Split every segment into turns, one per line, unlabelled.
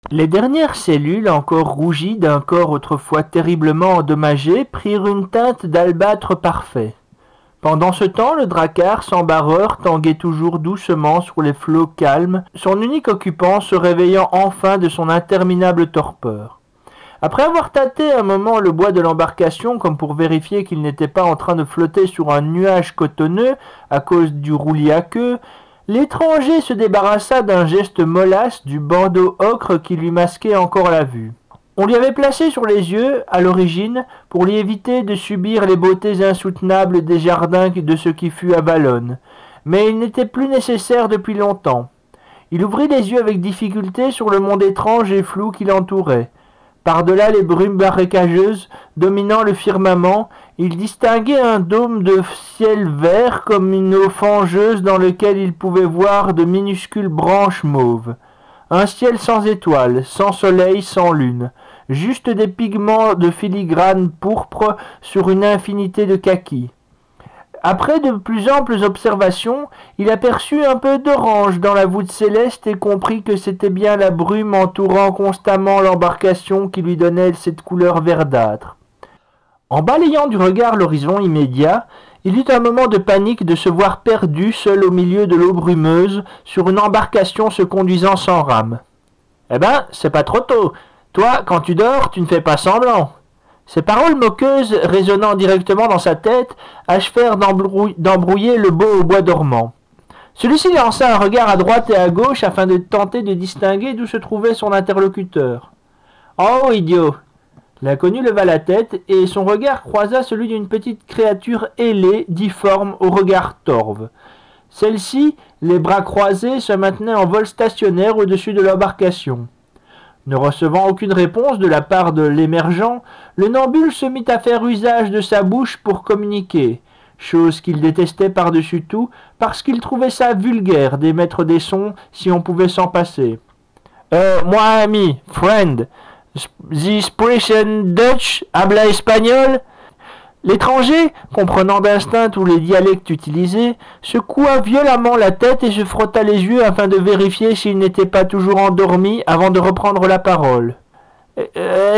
Les dernières cellules, encore rougies d'un corps autrefois terriblement endommagé, prirent une teinte d'albâtre parfait. Pendant ce temps, le dracard sans barreur tanguait toujours doucement sur les flots calmes, son unique occupant se réveillant enfin de son interminable torpeur. Après avoir tâté un moment le bois de l'embarcation comme pour vérifier qu'il n'était pas en train de flotter sur un nuage cotonneux à cause du roulis à queue, l'étranger se débarrassa d'un geste mollasse du bandeau ocre qui lui masquait encore la vue. On lui avait placé sur les yeux, à l'origine, pour lui éviter de subir les beautés insoutenables des jardins de ce qui fut à Valonne, mais il n'était plus nécessaire depuis longtemps. Il ouvrit les yeux avec difficulté sur le monde étrange et flou qui l'entourait. Par-delà les brumes marécageuses dominant le firmament, il distinguait un dôme de ciel vert comme une eau fangeuse dans lequel il pouvait voir de minuscules branches mauves. Un ciel sans étoiles, sans soleil, sans lune, juste des pigments de filigrane pourpre sur une infinité de kakis. Après de plus amples observations, il aperçut un peu d'orange dans la voûte céleste et comprit que c'était bien la brume entourant constamment l'embarcation qui lui donnait cette couleur verdâtre. En balayant du regard l'horizon immédiat, il eut un moment de panique de se voir perdu seul au milieu de l'eau brumeuse sur une embarcation se conduisant sans rame. « Eh ben, c'est pas trop tôt. Toi, quand tu dors, tu ne fais pas semblant. » Ces paroles moqueuses, résonnant directement dans sa tête, achevèrent d'embrouiller le beau au bois dormant. Celui-ci lança un regard à droite et à gauche afin de tenter de distinguer d'où se trouvait son interlocuteur. « Oh, idiot !» L'inconnu leva la tête et son regard croisa celui d'une petite créature ailée, difforme, au regard torve. Celle-ci, les bras croisés, se maintenait en vol stationnaire au-dessus de l'embarcation. Ne recevant aucune réponse de la part de l'émergent, le Nambule se mit à faire usage de sa bouche pour communiquer, chose qu'il détestait par-dessus tout parce qu'il trouvait ça vulgaire d'émettre des sons si on pouvait s'en passer. Moi ami, friend, this person Dutch, habla espagnol ?» L'étranger, comprenant d'instinct tous les dialectes utilisés, secoua violemment la tête et se frotta les yeux afin de vérifier s'il n'était pas toujours endormi avant de reprendre la parole.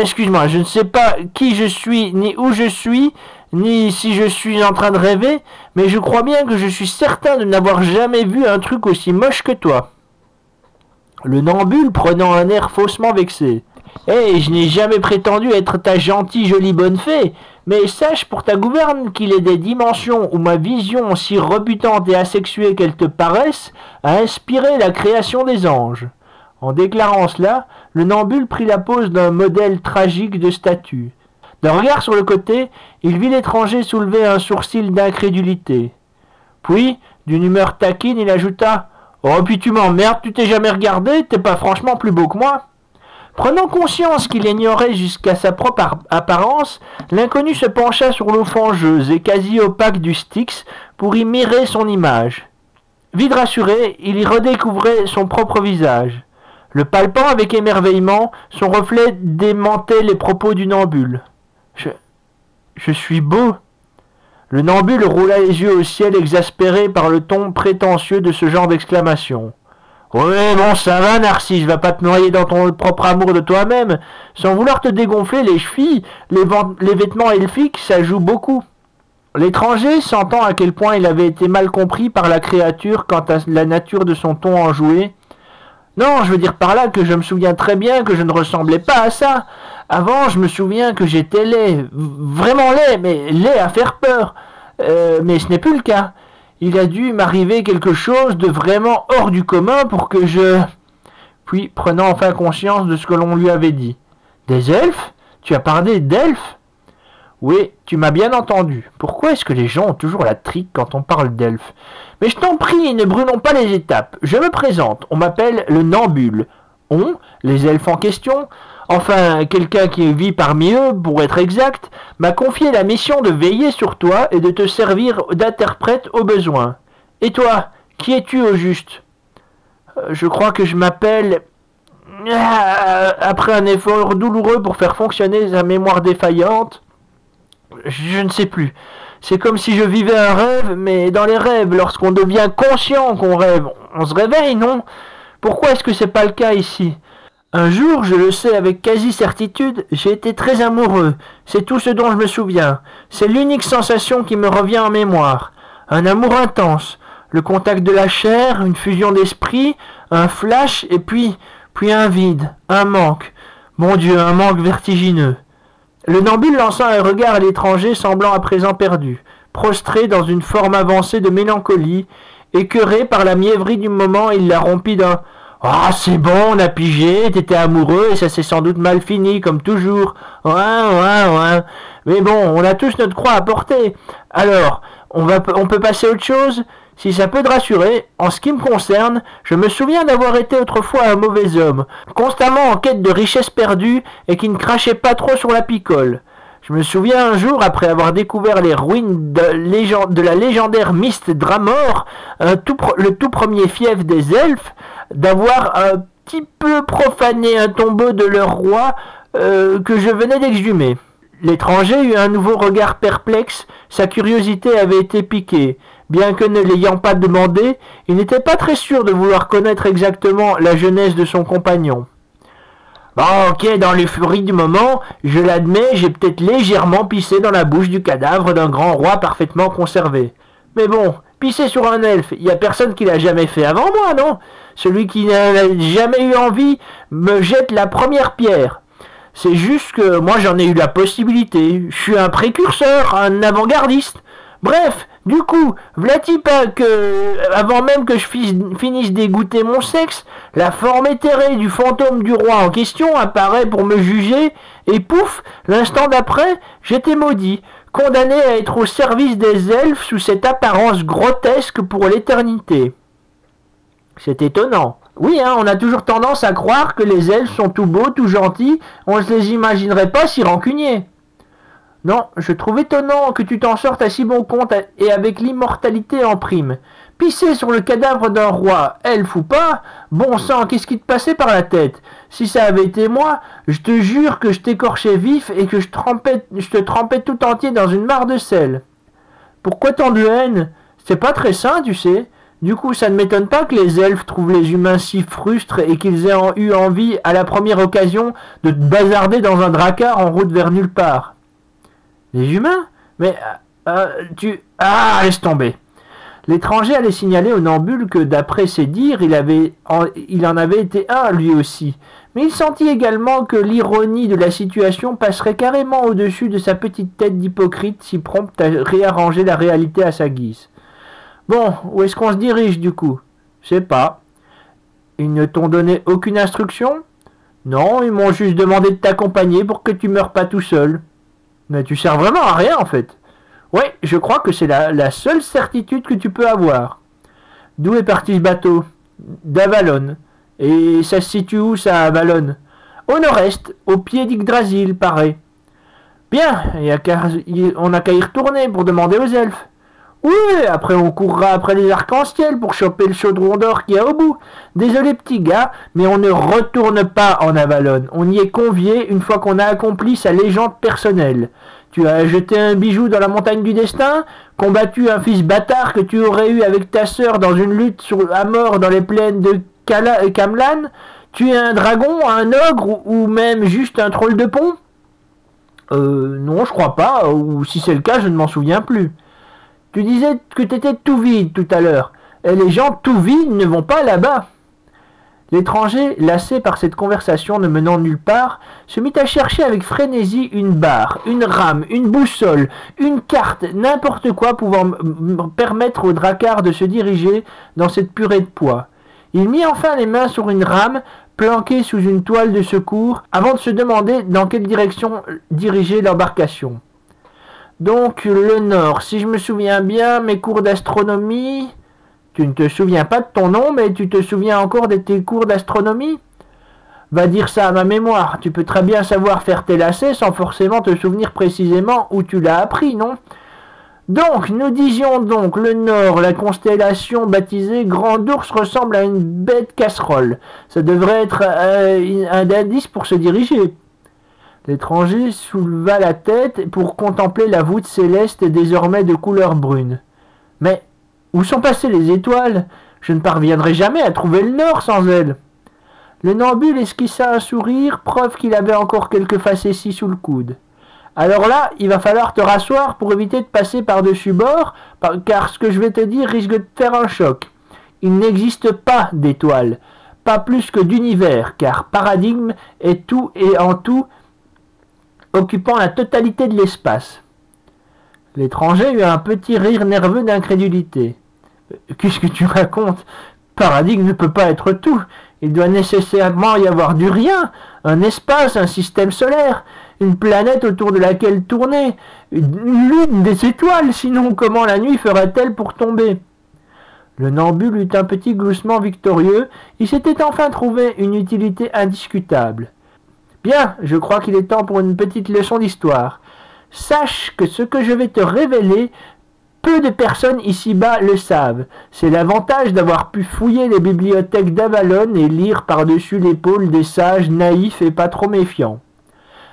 Excuse-moi, je ne sais pas qui je suis, ni où je suis, ni si je suis en train de rêver, mais je crois bien que je suis certain de n'avoir jamais vu un truc aussi moche que toi. » Le Nambule prenant un air faussement vexé. « Hé, je n'ai jamais prétendu être ta gentille jolie bonne fée, mais sache pour ta gouverne qu'il est des dimensions où ma vision, si rebutante et asexuée qu'elle te paraisse, a inspiré la création des anges. » En déclarant cela, le Nambule prit la pose d'un modèle tragique de statue. D'un regard sur le côté, il vit l'étranger soulever un sourcil d'incrédulité. Puis, d'une humeur taquine, il ajouta « Oh, puis tu m'emmerdes, tu t'es jamais regardé, t'es pas franchement plus beau que moi ?» Prenant conscience qu'il ignorait jusqu'à sa propre apparence, l'inconnu se pencha sur l'eau fangeuse et quasi opaque du Styx pour y mirer son image. Vite rassuré, il y redécouvrait son propre visage. Le palpant avec émerveillement, son reflet démentait les propos du Nambule. Je suis beau. Le Nambule roula les yeux au ciel exaspéré par le ton prétentieux de ce genre d'exclamation. « Oui, bon, ça va, Narcisse, va pas te noyer dans ton propre amour de toi-même. Sans vouloir te dégonfler les chevilles, les vêtements elfiques, ça joue beaucoup. » L'étranger, sentant à quel point il avait été mal compris par la créature quant à la nature de son ton enjoué, « Non, je veux dire par là que je me souviens très bien que je ne ressemblais pas à ça. Avant, je me souviens que j'étais laid, vraiment laid, mais laid à faire peur. Mais ce n'est plus le cas. Il a dû m'arriver quelque chose de vraiment hors du commun pour que je... » Puis, prenant enfin conscience de ce que l'on lui avait dit. « Des elfes ? Tu as parlé d'elfes ? » ?»« Oui, tu m'as bien entendu. Pourquoi est-ce que les gens ont toujours la trique quand on parle d'elfes ? Mais je t'en prie, ne brûlons pas les étapes. Je me présente, on m'appelle le Nambule. On, les elfes en question, enfin quelqu'un qui vit parmi eux, pour être exact, m'a confié la mission de veiller sur toi et de te servir d'interprète au besoin. Et toi, qui es-tu au juste ? Je crois que je m'appelle... Après un effort douloureux pour faire fonctionner sa mémoire défaillante, je ne sais plus. C'est comme si je vivais un rêve, mais dans les rêves, lorsqu'on devient conscient qu'on rêve, on se réveille, non ? Pourquoi est-ce que c'est pas le cas ici ? Un jour, je le sais avec quasi-certitude, j'ai été très amoureux. C'est tout ce dont je me souviens. C'est l'unique sensation qui me revient en mémoire. Un amour intense. Le contact de la chair, une fusion d'esprit, un flash, et puis un vide, un manque. Mon Dieu, un manque vertigineux. Le Nambule lança un regard à l'étranger semblant à présent perdu, prostré dans une forme avancée de mélancolie, écœuré par la mièvrerie du moment, il la rompit d'un « Ah, c'est bon, on a pigé, t'étais amoureux et ça s'est sans doute mal fini, comme toujours. Ouais. Mais bon, on a tous notre croix à porter. Alors, on peut passer à autre chose ? Si ça peut te rassurer, en ce qui me concerne, je me souviens d'avoir été autrefois un mauvais homme, constamment en quête de richesses perdues et qui ne crachait pas trop sur la picole. Je me souviens un jour, après avoir découvert les ruines de la légendaire Mist Dramor, le tout premier fief des elfes, d'avoir un petit peu profané un tombeau de leur roi que je venais d'exhumer. L'étranger eut un nouveau regard perplexe, sa curiosité avait été piquée. Bien que ne l'ayant pas demandé, il n'était pas très sûr de vouloir connaître exactement la jeunesse de son compagnon. Bon, ok, dans l'euphorie du moment, je l'admets, j'ai peut-être légèrement pissé dans la bouche du cadavre d'un grand roi parfaitement conservé. Mais bon, pisser sur un elfe, il n'y a personne qui l'a jamais fait avant moi, non? Celui qui n'a jamais eu envie me jette la première pierre. C'est juste que moi j'en ai eu la possibilité. Je suis un précurseur, un avant-gardiste. Bref, du coup, v'là-t-il pas que, avant même que je finisse d'égoutter mon sexe, la forme éthérée du fantôme du roi en question apparaît pour me juger, et pouf, l'instant d'après, j'étais maudit, condamné à être au service des elfes sous cette apparence grotesque pour l'éternité. C'est étonnant. Oui, on a toujours tendance à croire que les elfes sont tout beaux, tout gentils, on ne les imaginerait pas si rancuniers. Non, je trouve étonnant que tu t'en sortes à si bon compte et avec l'immortalité en prime. Pisser sur le cadavre d'un roi, elfe ou pas, bon sang, qu'est-ce qui te passait par la tête? Si ça avait été moi, je te jure que je t'écorchais vif et que je te trempais tout entier dans une mare de sel. Pourquoi tant de haine? C'est pas très sain, tu sais. Du coup, ça ne m'étonne pas que les elfes trouvent les humains si frustres et qu'ils aient eu envie, à la première occasion, de te bazarder dans un dracard en route vers nulle part. Les humains? Mais laisse tomber. L'étranger allait signaler au Nambule que, d'après ses dires, il en avait été un, lui aussi. Mais il sentit également que l'ironie de la situation passerait carrément au-dessus de sa petite tête d'hypocrite si prompte à réarranger la réalité à sa guise. Bon, où est-ce qu'on se dirige, du coup? Je sais pas. Ils ne t'ont donné aucune instruction? Non, ils m'ont juste demandé de t'accompagner pour que tu meures pas tout seul. Mais tu sers vraiment à rien, en fait. Ouais, je crois que c'est la seule certitude que tu peux avoir. D'où est parti ce bateau? D'Avalon. Et ça se situe où, ça, Avalon? Au nord-est, au pied d'Yggdrasil, paraît. Bien, on n'a qu'à y retourner pour demander aux elfes. Oui, après on courra après les arcs-en-ciel pour choper le chaudron d'or qu'il y a au bout. Désolé petit gars, mais on ne retourne pas en Avalon. On y est convié une fois qu'on a accompli sa légende personnelle. Tu as jeté un bijou dans la montagne du destin, combattu un fils bâtard que tu aurais eu avec ta sœur dans une lutte à mort dans les plaines de Camlan, tué un dragon, un ogre ou même juste un troll de pont? Non, je crois pas, ou si c'est le cas, je ne m'en souviens plus. Tu disais que t'étais tout vide tout à l'heure, et les gens tout vides ne vont pas là-bas. L'étranger, lassé par cette conversation ne menant nulle part, se mit à chercher avec frénésie une barre, une rame, une boussole, une carte, n'importe quoi pouvant permettre au dracard de se diriger dans cette purée de poids. Il mit enfin les mains sur une rame, planquée sous une toile de secours, avant de se demander dans quelle direction diriger l'embarcation. Donc, le nord, si je me souviens bien, mes cours d'astronomie... Tu ne te souviens pas de ton nom, mais tu te souviens encore de tes cours d'astronomie? Va dire ça à ma mémoire. Tu peux très bien savoir faire tes lacets sans forcément te souvenir précisément où tu l'as appris, non? Donc, nous disions donc, le nord, la constellation baptisée Grand Ours ressemble à une bête casserole. Ça devrait être un indice pour se diriger. L'étranger souleva la tête pour contempler la voûte céleste désormais de couleur brune. Mais où sont passées les étoiles? Je ne parviendrai jamais à trouver le nord sans elles. Le Nambule esquissa un sourire, preuve qu'il avait encore quelques facéties sous le coude. Alors là, il va falloir te rasseoir pour éviter de passer par-dessus bord, car ce que je vais te dire risque de te faire un choc. Il n'existe pas d'étoiles, pas plus que d'univers, car paradigme est tout et en tout, occupant la totalité de l'espace. L'étranger eut un petit rire nerveux d'incrédulité. Qu'est-ce que tu racontes? Paradigme ne peut pas être tout. Il doit nécessairement y avoir du rien, un espace, un système solaire, une planète autour de laquelle tourner, une lune, des étoiles, sinon comment la nuit ferait-elle pour tomber? Le Nambule eut un petit gloussement victorieux, il s'était enfin trouvé une utilité indiscutable. Bien, je crois qu'il est temps pour une petite leçon d'histoire. Sache que ce que je vais te révéler, peu de personnes ici-bas le savent. C'est l'avantage d'avoir pu fouiller les bibliothèques d'Avalon et lire par-dessus l'épaule des sages naïfs et pas trop méfiants.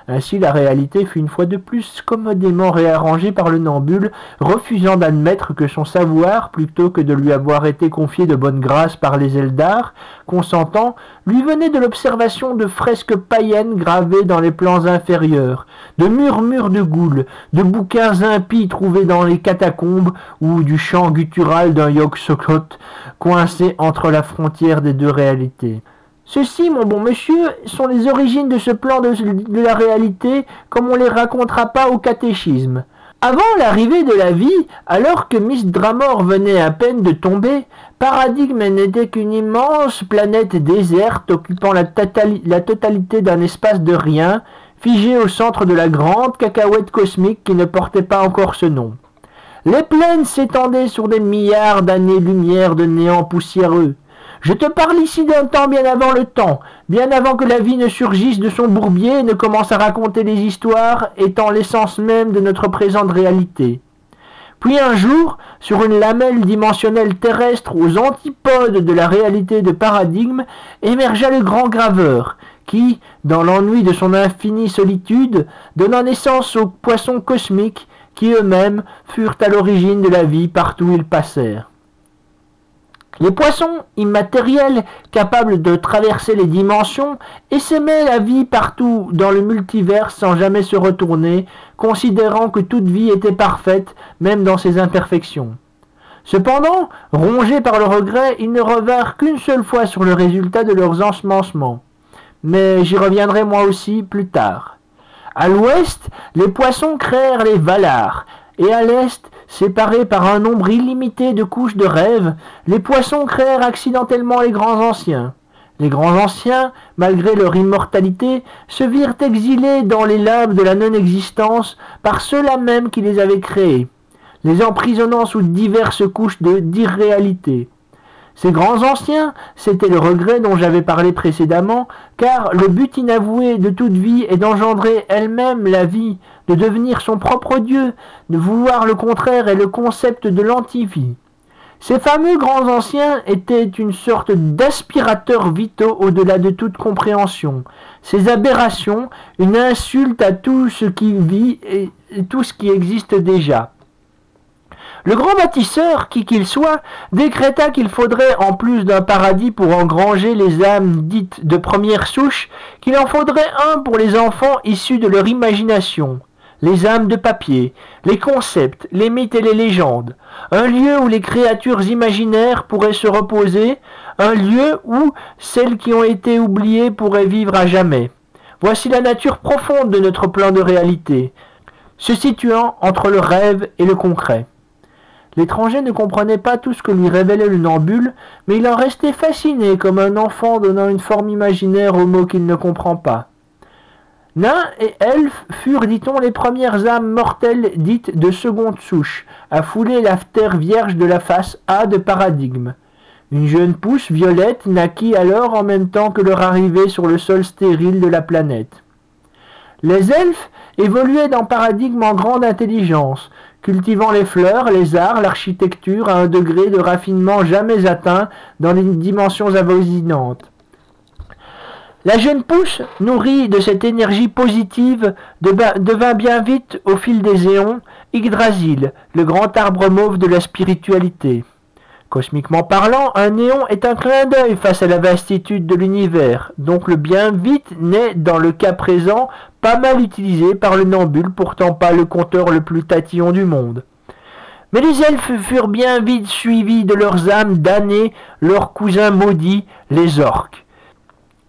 Ainsi la réalité fut une fois de plus commodément réarrangée par le Nambule, refusant d'admettre que son savoir, plutôt que de lui avoir été confié de bonne grâce par les Eldar, consentant, lui venait de l'observation de fresques païennes gravées dans les plans inférieurs, de murmures de goules, de bouquins impies trouvés dans les catacombes ou du chant guttural d'un Yog-Sothoth coincé entre la frontière des deux réalités. Ceci, mon bon monsieur, sont les origines de ce plan de la réalité, comme on les racontera pas au catéchisme. Avant l'arrivée de la vie, alors que Miss Dramor venait à peine de tomber, Paradigme n'était qu'une immense planète déserte occupant la totalité d'un espace de rien, figée au centre de la grande cacahuète cosmique qui ne portait pas encore ce nom. Les plaines s'étendaient sur des milliards d'années-lumière de néant poussiéreux. Je te parle ici d'un temps bien avant le temps, bien avant que la vie ne surgisse de son bourbier et ne commence à raconter les histoires, étant l'essence même de notre présente réalité. Puis un jour, sur une lamelle dimensionnelle terrestre aux antipodes de la réalité de Paradigme, émergea le grand graveur, qui, dans l'ennui de son infinie solitude, donna naissance aux poissons cosmiques, qui eux-mêmes furent à l'origine de la vie partout où ils passèrent. Les poissons immatériels, capables de traverser les dimensions, essaimaient la vie partout dans le multivers sans jamais se retourner, considérant que toute vie était parfaite, même dans ses imperfections. Cependant, rongés par le regret, ils ne revinrent qu'une seule fois sur le résultat de leurs ensemencements. Mais j'y reviendrai moi aussi plus tard. À l'ouest, les poissons créèrent les Valar, et à l'est, séparés par un nombre illimité de couches de rêves, les poissons créèrent accidentellement les grands anciens. Les grands anciens, malgré leur immortalité, se virent exilés dans les limbes de la non-existence par ceux-là même qui les avaient créés, les emprisonnant sous diverses couches d'irréalité. Ces grands anciens, c'était le regret dont j'avais parlé précédemment, car le but inavoué de toute vie est d'engendrer elle-même la vie, de devenir son propre Dieu, de vouloir le contraire est le concept de l'antivie. Ces fameux grands anciens étaient une sorte d'aspirateurs vitaux au-delà de toute compréhension. Ces aberrations, une insulte à tout ce qui vit et tout ce qui existe déjà. Le grand bâtisseur, qui qu'il soit, décréta qu'il faudrait, en plus d'un paradis pour engranger les âmes dites de première souche, qu'il en faudrait un pour les enfants issus de leur imagination, les âmes de papier, les concepts, les mythes et les légendes, un lieu où les créatures imaginaires pourraient se reposer, un lieu où celles qui ont été oubliées pourraient vivre à jamais. Voici la nature profonde de notre plan de réalité, se situant entre le rêve et le concret. L'étranger ne comprenait pas tout ce que lui révélait le Nambule, mais il en restait fasciné comme un enfant donnant une forme imaginaire aux mots qu'il ne comprend pas. Nains et elfes furent, dit-on, les premières âmes mortelles dites de seconde souche, à fouler la terre vierge de la face A de Paradigme. Une jeune pousse violette naquit alors en même temps que leur arrivée sur le sol stérile de la planète. Les elfes évoluaient dans Paradigme en grande intelligence, cultivant les fleurs, les arts, l'architecture à un degré de raffinement jamais atteint dans les dimensions avoisinantes. La jeune pousse, nourrie de cette énergie positive, devint bien vite, au fil des éons, Yggdrasil, le grand arbre mauve de la spiritualité. Cosmiquement parlant, un néon est un clin d'œil face à la vastitude de l'univers, donc le bien vite n'est, dans le cas présent, pas mal utilisé par le Nambule, pourtant pas le conteur le plus tatillon du monde. Mais les elfes furent bien vite suivis de leurs âmes damnées, leurs cousins maudits, les orques.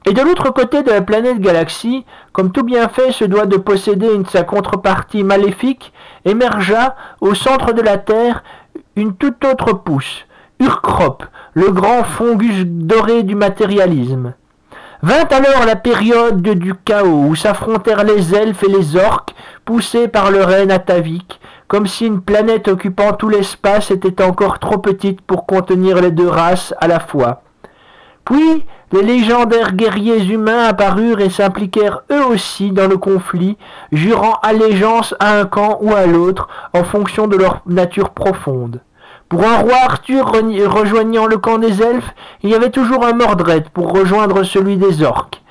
Et de l'autre côté de la planète Galaxie, comme tout bienfait se doit de posséder sa contrepartie maléfique, émergea, au centre de la Terre, une toute autre pousse, Urkrop, le grand fungus doré du matérialisme. Vint alors la période du chaos, où s'affrontèrent les elfes et les orques, poussés par le reine Atavik, comme si une planète occupant tout l'espace était encore trop petite pour contenir les deux races à la fois. Puis, les légendaires guerriers humains apparurent et s'impliquèrent eux aussi dans le conflit, jurant allégeance à un camp ou à l'autre en fonction de leur nature profonde. Pour un roi Arthur rejoignant le camp des elfes, il y avait toujours un Mordred pour rejoindre celui des orques.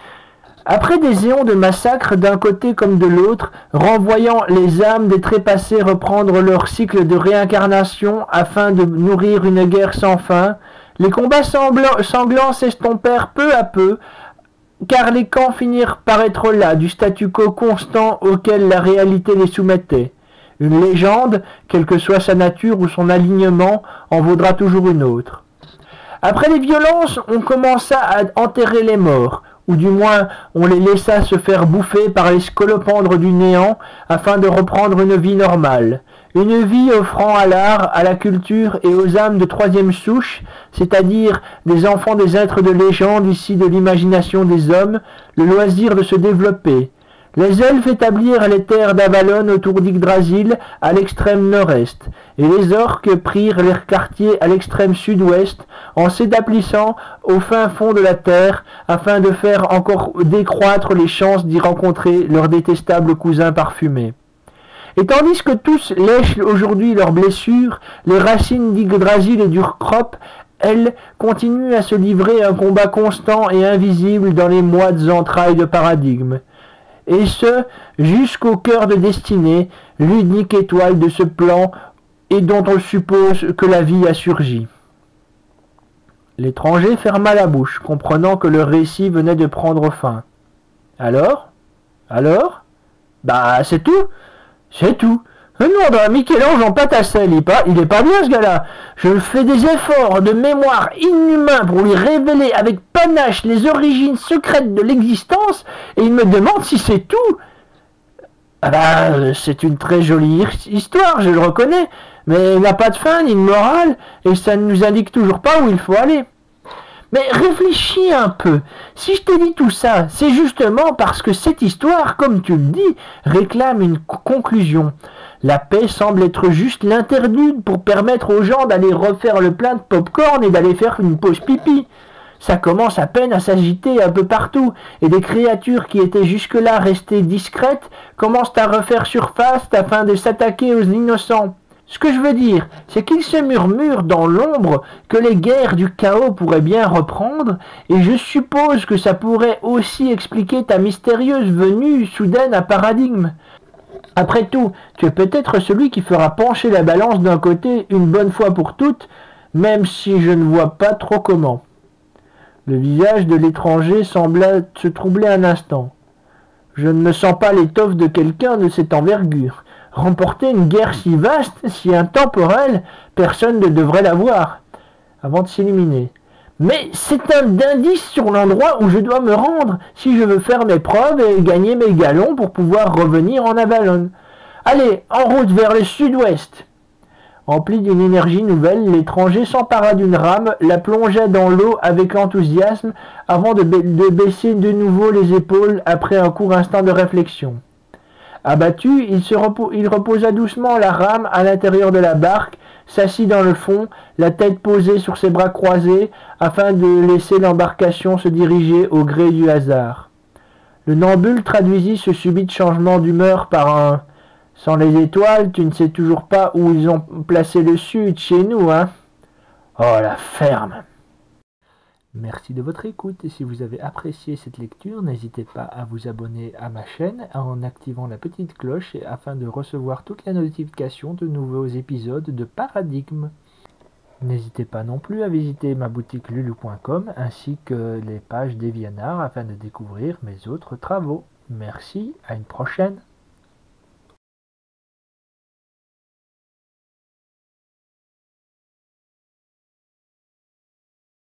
Après des éons de massacres d'un côté comme de l'autre, renvoyant les âmes des trépassés reprendre leur cycle de réincarnation afin de nourrir une guerre sans fin, les combats sanglants s'estompèrent peu à peu, car les camps finirent par être las du statu quo constant auquel la réalité les soumettait. Une légende, quelle que soit sa nature ou son alignement, en vaudra toujours une autre. Après les violences, on commença à enterrer les morts, ou du moins on les laissa se faire bouffer par les scolopendres du néant afin de reprendre une vie normale. Une vie offrant à l'art, à la culture et aux âmes de troisième souche, c'est-à-dire des enfants des êtres de légende ici de l'imagination des hommes, le loisir de se développer. Les elfes établirent les terres d'Avalon autour d'Yggdrasil à l'extrême nord-est, et les orques prirent leurs quartiers à l'extrême sud-ouest, en s'établissant au fin fond de la terre, afin de faire encore décroître les chances d'y rencontrer leurs détestables cousins parfumés. Et tandis que tous lèchent aujourd'hui leurs blessures, les racines d'Yggdrasil et d'Urkrop, elles, continuent à se livrer un combat constant et invisible dans les moites entrailles de paradigme. Et ce, jusqu'au cœur de destinée, l'unique étoile de ce plan et dont on suppose que la vie a surgi. L'étranger ferma la bouche, comprenant que le récit venait de prendre fin. Alors ? Bah, c'est tout. C'est tout. Non, Michel-Ange en pâte à sel, il est pas bien ce gars-là. Je fais des efforts de mémoire inhumains pour lui révéler avec panache les origines secrètes de l'existence, et il me demande si c'est tout. Ah bah, c'est une très jolie histoire, je le reconnais, mais elle n'a pas de fin ni de morale, et ça ne nous indique toujours pas où il faut aller. Mais réfléchis un peu. Si je te dis tout ça, c'est justement parce que cette histoire, comme tu le dis, réclame une conclusion. La paix semble être juste l'interlude pour permettre aux gens d'aller refaire le plein de pop-corn et d'aller faire une pause pipi. Ça commence à peine à s'agiter un peu partout, et des créatures qui étaient jusque-là restées discrètes commencent à refaire surface afin de s'attaquer aux innocents. Ce que je veux dire, c'est qu'il se murmure dans l'ombre que les guerres du chaos pourraient bien reprendre, et je suppose que ça pourrait aussi expliquer ta mystérieuse venue soudaine à Paradigme. Après tout, tu es peut-être celui qui fera pencher la balance d'un côté une bonne fois pour toutes, même si je ne vois pas trop comment. Le visage de l'étranger sembla se troubler un instant. Je ne me sens pas l'étoffe de quelqu'un de cette envergure. Remporter une guerre si vaste, si intemporelle, personne ne devrait la voir, avant de s'illuminer. Mais c'est un indice sur l'endroit où je dois me rendre si je veux faire mes preuves et gagner mes galons pour pouvoir revenir en Avalon. Allez, en route vers le sud-ouest. Empli d'une énergie nouvelle, l'étranger s'empara d'une rame, la plongea dans l'eau avec enthousiasme avant de baisser de nouveau les épaules après un court instant de réflexion. Abattu, il reposa doucement la rame à l'intérieur de la barque, s'assit dans le fond, la tête posée sur ses bras croisés, afin de laisser l'embarcation se diriger au gré du hasard. Le Nambule traduisit ce subit changement d'humeur par un « Sans les étoiles, tu ne sais toujours pas où ils ont placé le sud chez nous, hein ?» Oh, la ferme! Merci de votre écoute, et si vous avez apprécié cette lecture, n'hésitez pas à vous abonner à ma chaîne en activant la petite cloche afin de recevoir toutes les notifications de nouveaux épisodes de Paradigme. N'hésitez pas non plus à visiter ma boutique lulu.com ainsi que les pages DeviantArt afin de découvrir mes autres travaux. Merci, à une prochaine.